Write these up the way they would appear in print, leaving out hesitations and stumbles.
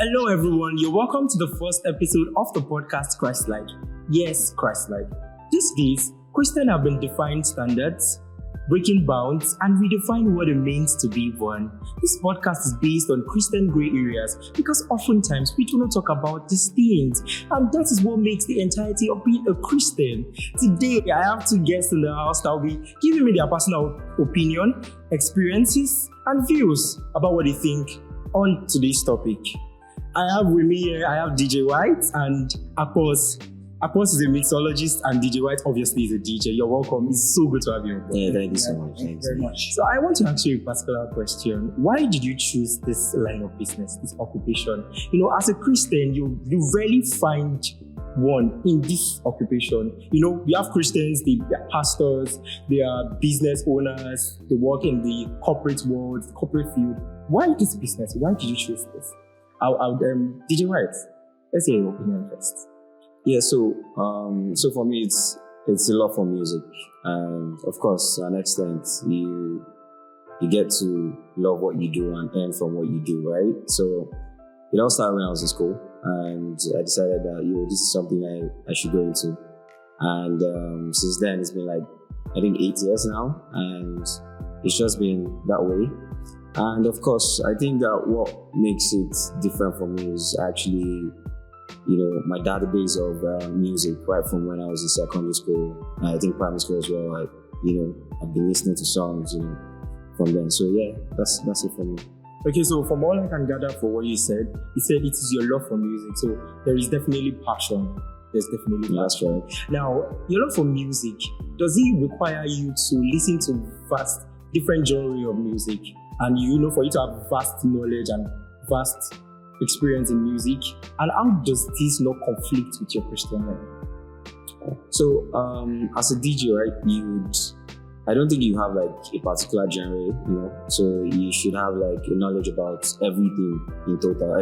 Hello, everyone. You're welcome to the first episode of the podcast Christlike. Yes, Christlike. These days, Christians have been defining standards, breaking bounds, and redefining what it means to be one. This podcast is based on Christian gray areas because oftentimes we do not talk about these things, and that is what makes the entirety of being a Christian. Today, I have two guests in the house that will be giving me their personal opinion, experiences, and views about what they think on today's topic. I have with me here, I have DJ White and Apos. Apos is a mixologist and DJ White obviously is a DJ. You're welcome. It's so good to have you on board. Yeah, thank you so much. Thank you very much. So I want to ask you a particular question. Why did you choose this line of business, this occupation? You know, as a Christian, you rarely find one in this occupation. You know, we have Christians, they are pastors, they are business owners, they work in the corporate world, corporate field. Why this business? Why did you choose this? DJ White, let's hear your opinion first. Yeah, so for me, it's a love for music, and of course, to an extent, you get to love what you do and earn from what you do, right? So it all started when I was in school, and I decided that this is something I should go into, and since then it's been like I think 8 years now, and it's just been that way. And of course, I think that what makes it different for me is actually, my database of music right from when I was in secondary school. I think primary school as well. I've been listening to songs, from then. So yeah, that's it for me. Okay, so from all I can gather for what you said it is your love for music. So there is definitely passion. There's definitely passion. That's right. Now, your love for music, does it require you to listen to different genre of music? And for you to have vast knowledge and vast experience in music, and how does this not conflict with your Christian life? So, as a DJ, right, I don't think you have like a particular genre, so you should have like a knowledge about everything in total.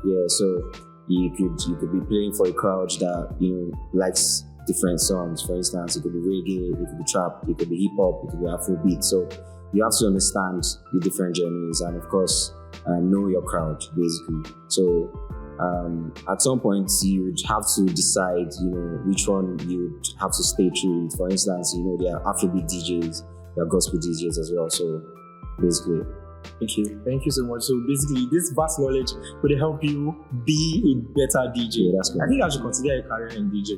Yeah, so you could be playing for a crowd that, likes different songs. For instance, it could be reggae, it could be trap, it could be hip hop, it could be Afrobeat. So you have to understand the different genres and, of course, know your crowd, basically. So at some point, you would have to decide, which one you would have to stay true with. For instance, there are Afrobeat DJs, there are gospel DJs as well. So basically. Thank you so much. So basically, this vast knowledge would help you be a better DJ. Yeah, that's correct. I think I should consider a career in DJ.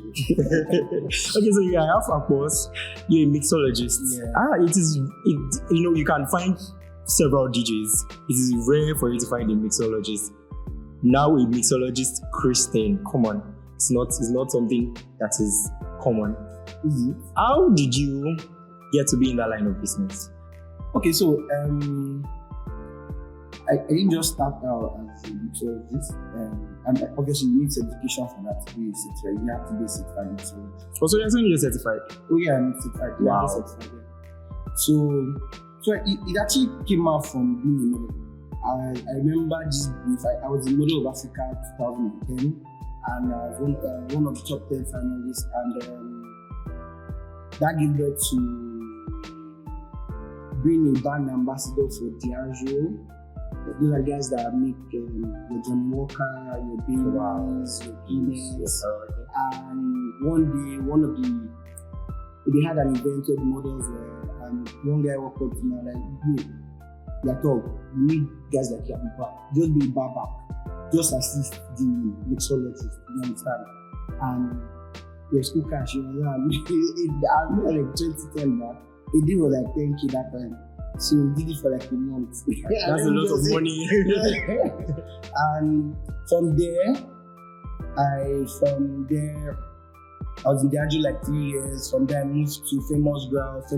Okay, so I have Apos. You're a mixologist. Yeah. You can find several DJs. It is rare for you to find a mixologist. Now a mixologist Christian, come on, it's not something that is common. Mm-hmm. How did you get to be in that line of business? Okay, so I didn't just start out as a mixologist, and obviously you need certification for that to be certified. You have to be certified mixologist. Oh, so you're saying you're certified? Oh yeah, I'm certified. Yeah, wow. I'm certified. Yeah. So it actually came out from being a model. I remember this brief. I was in Model of Africa 2010, and I was one of the top 10 finalists, and that gave birth to being a brand ambassador for Diageo. Those are guys that make your Johnny Walker, your Baileys, your Guinness. And one day, they had an event where the models were, and one guy walked up to me and like, you're tall, you need guys like you at the back. Just be a bar back. Just assist the mixologist, you understand? And your school cash, I'm like 2010 back. The deal was like 10K that time. So we did it for like a month. That's a lot of money. And from there, I was in Diageo like 3 years. From there, I moved to Famous Grounds. I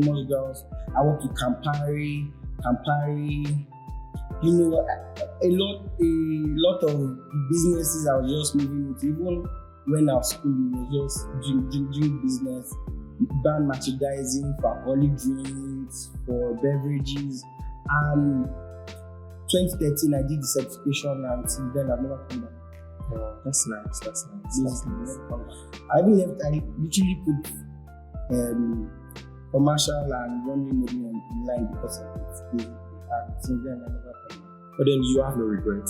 worked with Campari. A lot of businesses I was just moving into. Even when I was school, it was just doing business. Brand merchandising for alcoholic drinks, for beverages. And 2013, I did the certification, and since then I've never come back. Oh, that's nice. I literally put commercial and running money on the line because of it. And since then I never come back. But then you have no regret.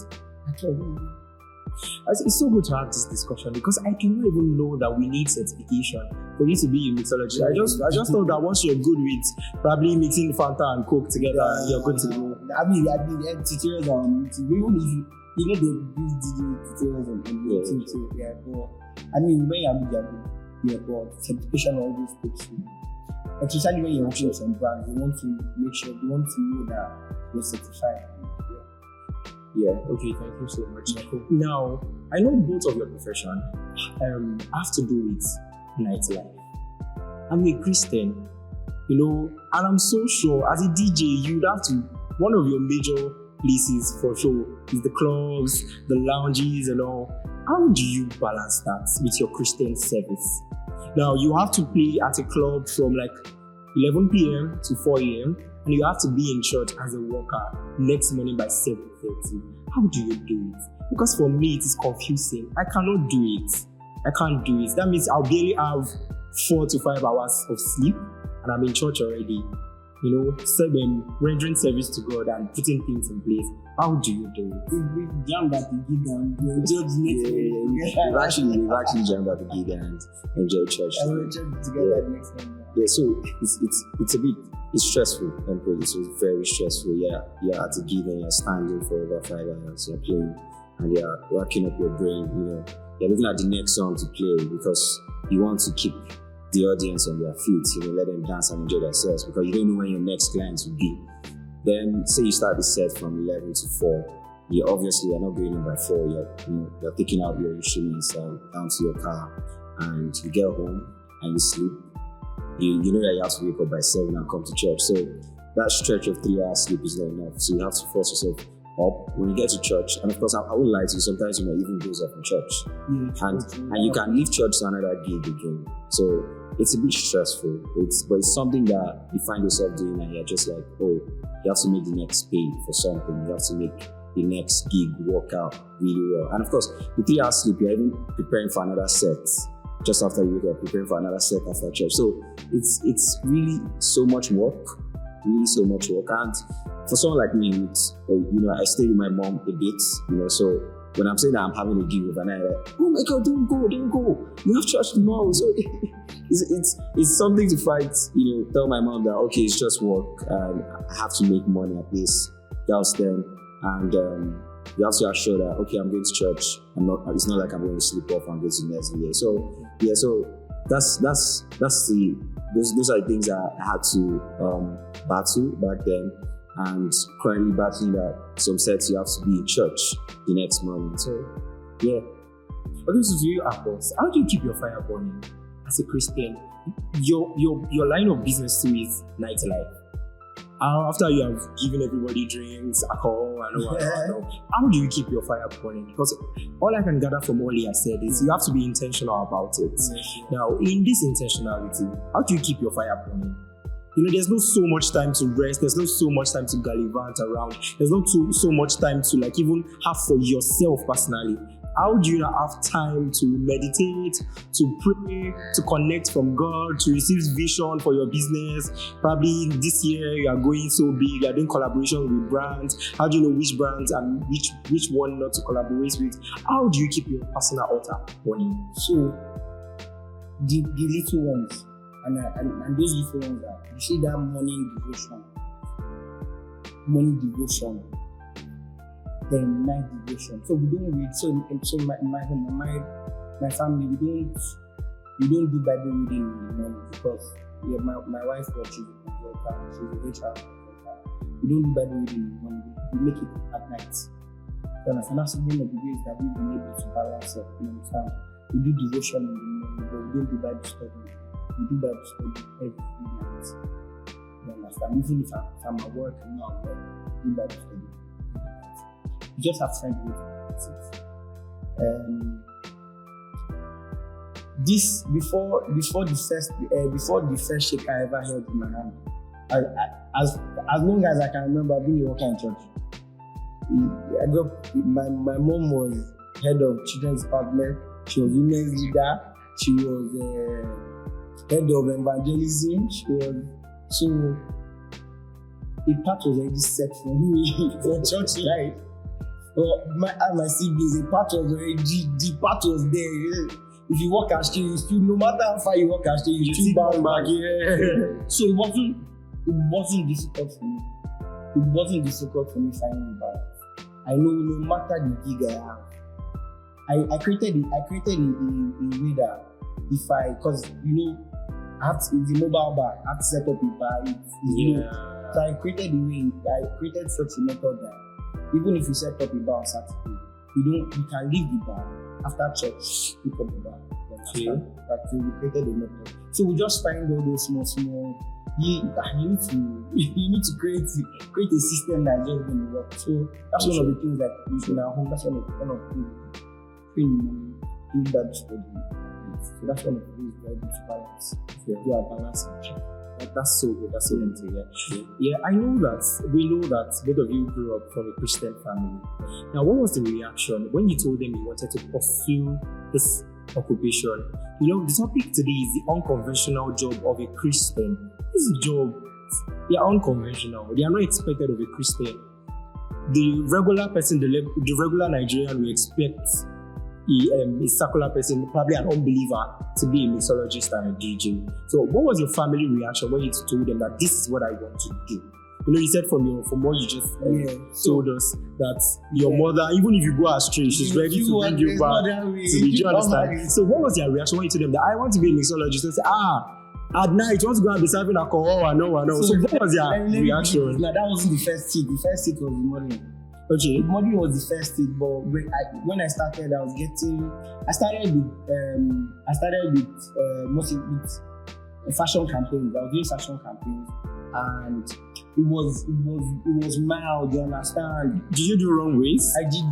It's so good to have this discussion because I did not even know that we need certification for you to be in mixology. I just thought that once you're good with probably mixing Fanta and Coke together, you're good to go. I mean, tutorials on YouTube. Even if you know they use tutorials on YouTube too. Yeah, but I mean, when you're good, yeah, but certification always takes you. Especially when you're working with some brands, you want to make sure, you want to know that you're certified. Yeah, okay, thank you so much. Now, I know both of your profession have to do with nightlife. I'm a Christian, you know, and I'm so sure as a DJ, you'd have to, one of your major places for sure is the clubs, the lounges and all. How do you balance that with your Christian service? Now, you have to play at a club from like 11 p.m. to 4 a.m. and you have to be in church as a worker next morning by 7:30. How do you do it? Because for me, it is confusing. I cannot do it. I can't do it. That means I'll barely have 4 to 5 hours of sleep and I'm in church already. You know, rendering service to God and putting things in place. How do you do it? We've jammed at the gig and we enjoyed the next day. We've actually jammed at the gig and enjoyed church. And we enjoyed together the next time. Yeah, so it's stressful. It's very stressful. Yeah, you're at the gig and you're standing for over 5 hours. You're playing and you're racking up your brain. You know, you're looking at the next song to play because you want to keep the audience on their feet, you know, let them dance and enjoy themselves because you don't know when your next clients will be. Then say you start the set from 11 to 4. You obviously are not going in by 4 yet. You're taking out your instruments down to your car and you get home and you sleep. You know that you have to wake up by 7 and come to church. So that stretch of 3 hours sleep is not enough. So you have to force yourself up when you get to church. And of course, I won't lie to you, sometimes you might even doze off in church. And you can leave church to another gig again. So it's a bit stressful. But it's something that you find yourself doing and you're just like, oh, you have to make the next pay for something. You have to make the next gig work out really well. And of course, the 3 hours sleep, you're even preparing for another set. Just after you wake up, preparing for another set after church. So it's really so much work. Really so much work. And for someone like me, I stay with my mom a bit, so when I'm saying that I'm having a gig overnight, like, oh my God, don't go. You have church tomorrow. So it's something to fight, tell my mom that, okay, it's just work and I have to make money at least. That's them. And you have to assure that, okay, I'm going to church. It's not like I'm going to sleep off and go to the next day. So those are the things I had to battle back then. And currently battling that some sets you have to be in church the next morning. So, yeah. Okay, so to you, Apples, how do you keep your fire burning as a Christian? Your line of business too is nightlife. After you have given everybody drinks, alcohol, and all, how do you keep your fire burning? Because all I can gather from all you have said is you have to be intentional about it. Yes. Now, in this intentionality, how do you keep your fire burning? There's not so much time to rest. There's not so much time to gallivant around. There's not so much time to even have for yourself personally. How do you not have time to meditate, to pray, to connect from God, to receive vision for your business? Probably this year you are going so big, you are doing collaborations with brands. How do you know which brands and which one not to collaborate with? How do you keep your personal altar burning? So the little ones. And those little ones you see that morning devotion, then night devotion. So we don't read. So my family we don't do Bible reading in the morning because my wife watches the computer. She's a HR consultant. We don't do Bible reading in the morning. We make it at night. And that's one of the ways that we've been able to balance it. You understand? We do devotion in the morning, but we don't do Bible study. We do Bible study every night. You understand? Even if I'm at work and not at work, we do Bible study every night. You just have to find a way to balance it. This before the first shake I ever held in my hand. As long as I can remember, I've been working in church. My mom was head of children's department. She was women's leader. She was head of evangelism. So a path was already set for me for church life. Well, my siblings, the part was there. If you walk astray, you still, no matter how far you walk astray, you still bounce back. Yeah. So it wasn't difficult for me. It wasn't difficult for me finding balance. I know no matter the gig I have, I created a way that because I have to, the mobile bar, I have to set up a bar. So I created such a method that even if you set up a bar on Saturday, you can leave the bar after church, pick up the bar. Okay. We created a method. So we just find all those small. You need to create a system that's just going to work. So that's one of the things that in our home. That's one of the things doing that study. So that's one of the things that to balance. Do our balance. That's so good. That's so good. Yeah. We know that both of you grew up from a Christian family. Now, what was the reaction when you told them you wanted to pursue this occupation? The topic today is the unconventional job of a Christian. This job, they are unconventional. They are not expected of a Christian. The regular person, the regular Nigerian will expect a secular person, probably an unbeliever, to be a mixologist and a DJ. So what was your family reaction when you told them that this is what I want to do? You said from what you just told us that your mother, even if you go astray, she's ready to bring you back. Do you understand? So what was your reaction when you told them that I want to be a mixologist? They say, at night, you want to go and be serving alcohol? I know. So what was your reaction? That wasn't the first hit. The first hit was the money. Okay. The money was the first hit, but when I started, I started with fashion campaigns. I was doing fashion campaigns, and it was mild. You understand? Did you do runways? I did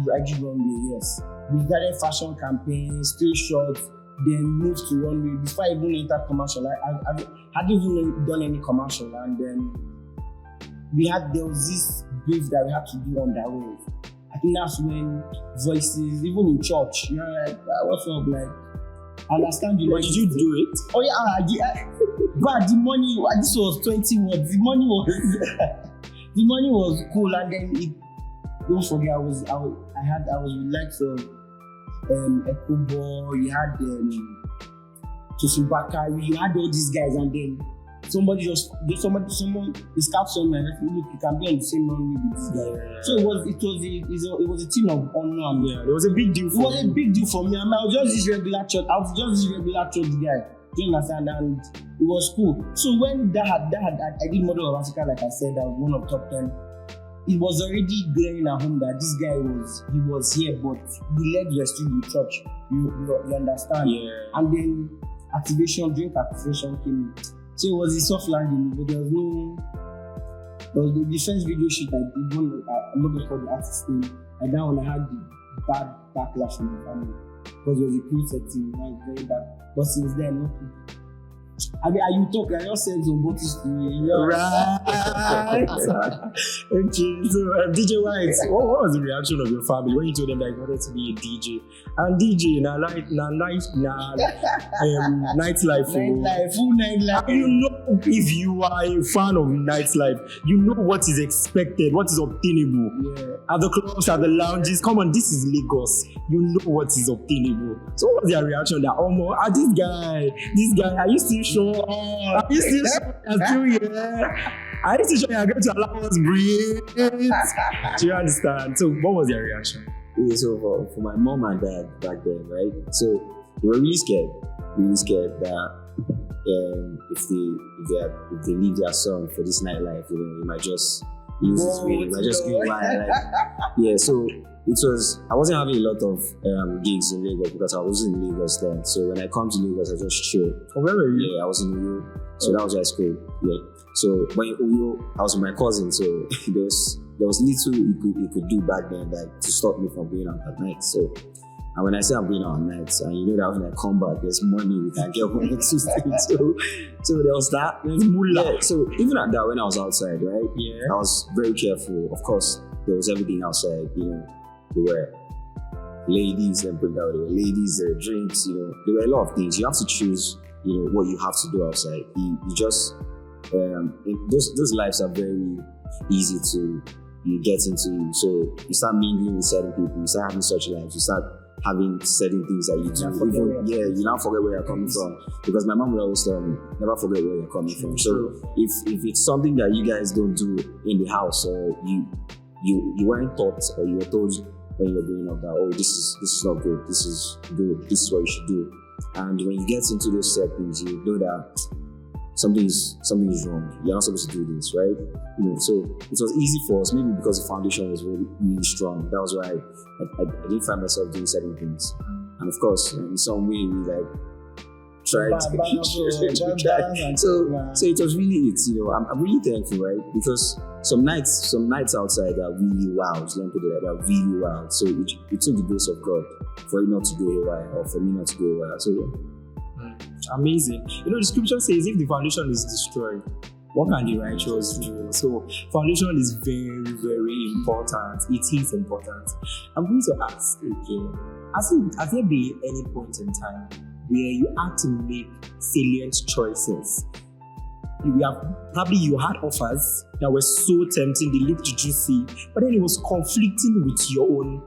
runway. Yes, we started fashion campaigns, still shots, then moved to runway. Before I even entered commercial, I hadn't even done any commercial, and then there was this brief that we had to do on that way. I think that's when voices, even in church, what's up, I understand you. But did you do it? Oh yeah, but the money, this was 20 words. The money was cool, and then don't forget, I was with likes of Echo Boy, you had Tosin Bakari, you had all these guys, and then someone they scout someone and said, look, you can be on the same runway with this guy. So it was a team of honor. Yeah, it was a big deal. It was a big deal for me. I was just this regular church. Guy. Do you understand? And it was cool. So when I did Model of Africa, like I said, I was one of top 10. It was already glaring at home that this guy was here, but the legs were still in church. You understand? Yeah. And then drink activation came in. So it was a soft landing, but there was the first video shoot I did. I'm not going to call the artist name. And that one I had the bad backlash from my family because it was a cool setting. It was very bad. But since then, nothing. You talk, I just said some bottles to me. Right. Okay, so DJ White, what was the reaction of your family when you told them that you wanted to be a DJ? And DJ, nightlife. Full nightlife. If you are a fan of nightlife, you know what is expected, what is obtainable. Yeah. At the clubs, at the lounges. Come on, this is Lagos. You know what is obtainable. So what was their reaction? That this guy, are you still sure? Are you still sure? Are you still sure you're going to allow us breathe? Do you understand? So what was their reaction? Yeah, so for my mom and dad back then, right? So they were really scared that if they leave their son for this nightlife, he might just lose his way, he might just go wild. Yeah, so I wasn't having a lot of gigs in Lagos because I was in Lagos then. So when I come to Lagos, I just chill. Oh, where were you? Yeah, I was in Uyo. So that was just cool. Yeah. So when in Uyo, I was with my cousin. So there was little he could do back then to stop me from going out at night. So, and when I say I'm going out at night, and you know that when I come back, there's money we can get one or two things. So there was that. There's moolah. Yeah, so even at that, when I was outside, right? Yeah. I was very careful. Of course, there was everything outside. There were ladies, there were drinks. There were a lot of things. You have to choose. What you have to do outside. You just those lives are very easy to you get into. So you start mingling with certain people, you start having such lives, you start having certain things that you do. You now forget where you're coming from. Because my mom would always tell me, never forget where you're coming from. So if it's something that you guys don't do in the house, or you weren't taught, or you were told when you were growing up that, oh, this is not good, this is good, this is what you should do. And when you get into those settings, you know that something is wrong. You're not supposed to do this, right? So it was easy for us, maybe because the foundation was really, really strong. That was why I didn't find myself doing certain things. And of course, in some way, we like tried to so it was really it. I'm really thankful, right? Because some nights outside are really wild. Let me put it like that, really wild. So it took the grace of God for it not to go haywire, or for me not to go haywire. So yeah. Amazing. The scripture says, if the foundation is destroyed, what can the righteous do? So foundation is very, very important. It is important. I'm going to ask again, has there been any point in time where you had to make salient choices? You had offers that were so tempting, they looked juicy, but then it was conflicting with your own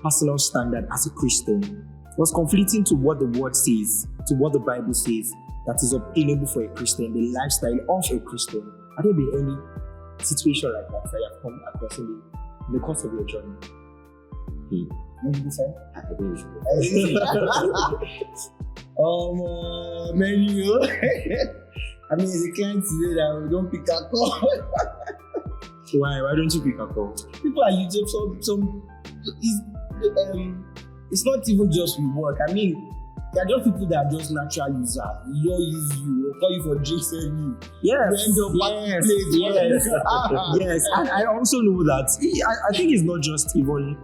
personal standard as a Christian. It was conflicting to what the word says, to what the Bible says, that is obtainable for a Christian, the lifestyle of a Christian. Have there been any situation like that you have come across in the course of your journey? Menu. I mean, it's a client today that we don't pick a call. Why don't you pick a call? People are using some. It's not even just with work. I mean, there are just people that are just natural users. They don't use you. They'll call you for drinks and yes. And I also know that I think it's not just even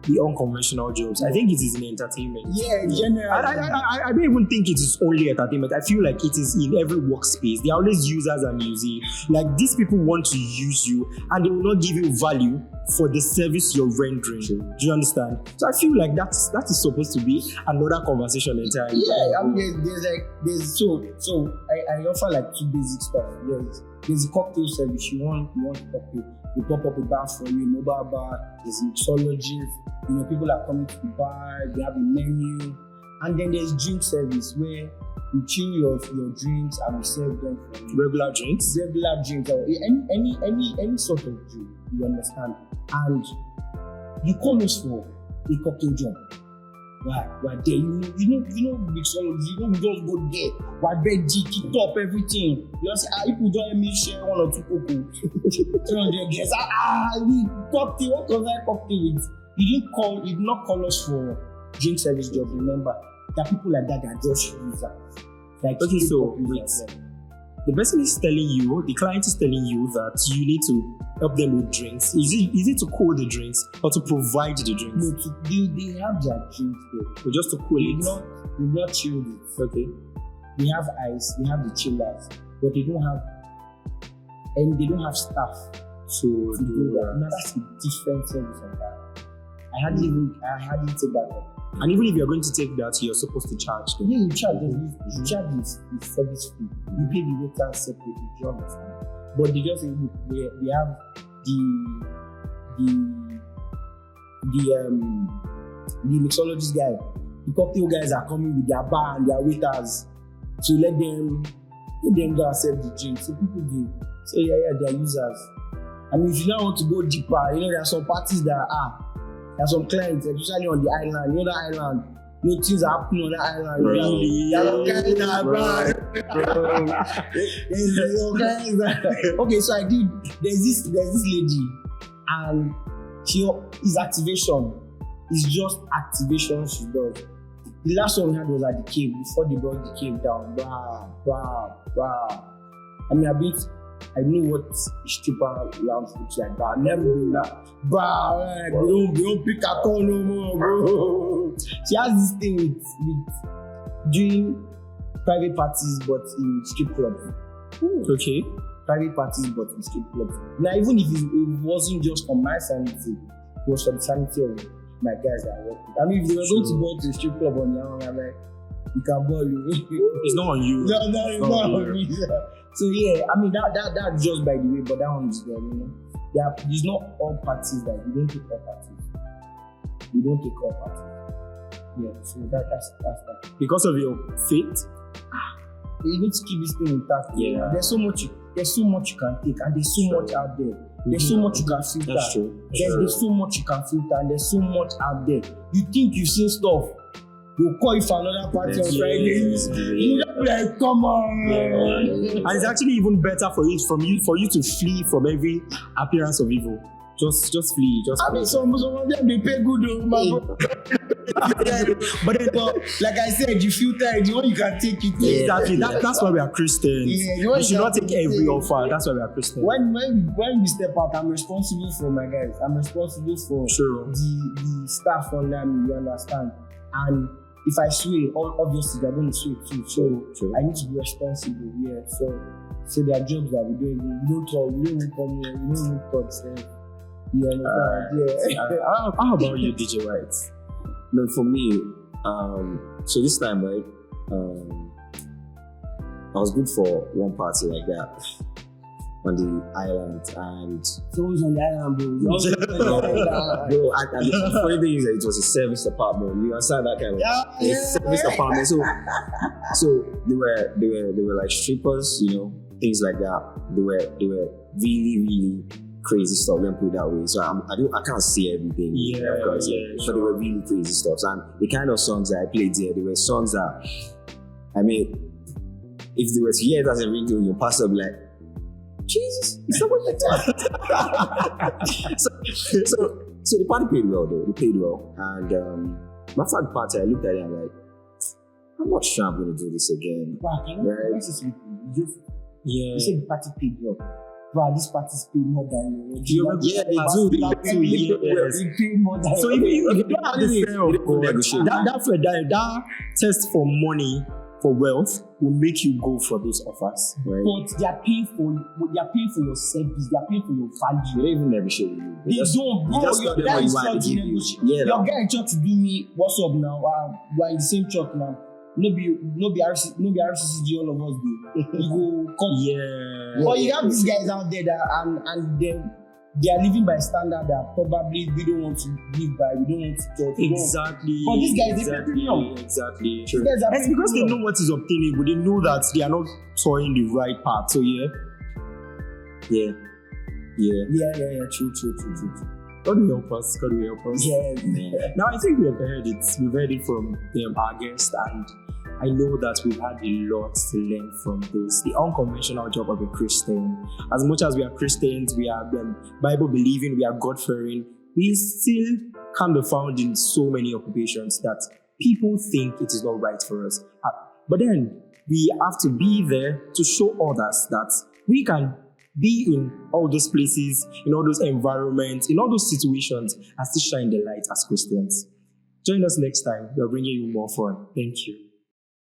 the unconventional jobs. I think it is in entertainment. Yeah, generally. I don't even think it is only entertainment. I feel like it is in every workspace. They are always users and using. Like, these people want to use you, and they will not give you value for the service you're rendering. Do you understand? So I feel like that is supposed to be another conversation entirely. Yeah, I mean, there's so I offer like two basic stuff. There's a cocktail service. You want a cocktail, we pop up a bar for you, a mobile bar. There's mixologists. People are coming to the bar. They have a menu, and then there's drink service where you chill your drinks and we serve them for you. Regular drinks, or any sort of drink. You understand? And you come us for a cocktail job. We're there. Mixology. We just go there. We're ready, kick up everything. You just say, people don't let me share one or two cocoa. 300 guests. We cocktail. What was that cocktail with? You did not call us for drink service job. Remember, there are people like that are just users. Like, okay, so wait. The person is telling you, the client is telling you that you need to help them with drinks. Is it to cool the drinks or to provide the drinks? No, they have their drinks there. So just to cool it? They've not chilled it. Okay. They have ice, they have the chillers, but they don't have staff to do that. Now that's a different service on that. I hadn't take that up. And even if you're going to take that, you're supposed to charge them. Yeah, you charge the service fee. You pay the waiter separately, do you understand? But they just say, look, we have the mixologist guy. The cocktail guys are coming with their bar and their waiters to let them go accept the drink. So people do. So yeah, they're users. I mean, if you now want to go deeper, there are some parties that there are some clients, especially on the island. That island, things are happening on that island. Really? Okay, so there's this lady, and she is activation. It's just activation she does. The last one we had was at the cave, before they brought the cave down. I mean, I know what a stripper lounge looks like, but I've never been that. We don't pick a call no more, bro. She has this thing with doing private parties, but in strip clubs. Okay. Private parties, but in strip clubs. Now, even if it wasn't just for my sanity, it was for the sanity of my guys that I work with. I mean, if they were going to go to a strip club on their own, I'm like, you can ball you. It's not on you. No, it's not on me. So yeah, I mean that's just by the way, but that one is there, It's not all parties that we don't take all parties. We don't take all parties. Yeah, so that's that. Because of your faith? You need to keep this thing intact. Yeah. There's so much you can take, and there's so much out there. There's so much you can filter. That's true. There's so much you can filter, and there's so much out there. You think you've seen stuff. You'll call you for another party on Fridays. You don't be like, come on. And it's actually even better for you to flee from every appearance of evil. Just flee. I mean, some of them they pay good though, man. But like I said, you filter it. You know you can take it. Exactly. That's why we are Christians. Yeah, we should not take every offer. That's why we are Christians. When we step out, I'm responsible for my guys. I'm responsible for the staff under me. You understand? And if I sway, obviously they're going to sway too. So I need to be responsible. Yeah. So there are jobs that we don't talk. We don't come here. We don't talk. How about you, DJ White? No, for me, so this time, right, I was good for one party like that on the island, and so who's on the island, bro? bro, and the funny thing is that it was a service apartment. You understand that kind of service apartment. So they were like strippers, you know, things like that. They were really, really crazy stuff. Let me put it that way. So I can't see everything. But they were really crazy stuff. And the kind of songs that I played there, they were songs that, I mean, if they were to hear it as a ringtone, your pastor would be like, Jesus, it's not what you're talking. So the party played well though. They played well. And after the party, I looked at it and I'm like, I'm not sure I'm going to do this again. Right? You said the party played well. Wow, this party's paid more than you. They pay more than. So if you don't have the fear of God, that test for money, for wealth, will make you go for those offers. Right? But they are paying for your service. They are paying for your value. They don't even negotiate with you. They don't, bro. Your guy is trying to negotiate. Your guy is trying to do me. What's up now? We're in the same church now. No be RCCG, all of us do. You go come. Yeah. But you have these guys out there that and they are living by standard that probably we don't want to live by. We don't want to judge. Exactly. But these guys, they pay premium. Exactly. True. It's because they know what is obtainable. They know that they are not towing the right path. So yeah. True. God will help us. Yeah. Now I think we've heard it. We've heard it from our guest, and I know that we've had a lot to learn from this. The unconventional job of a Christian. As much as we are Christians, we are Bible believing, we are God fearing, we still can be found in so many occupations that people think it is not right for us. But then we have to be there to show others that we can be in all those places, in all those environments, in all those situations, and still shine the light as Christians. Join us next time. We're bringing you more fun. Thank you.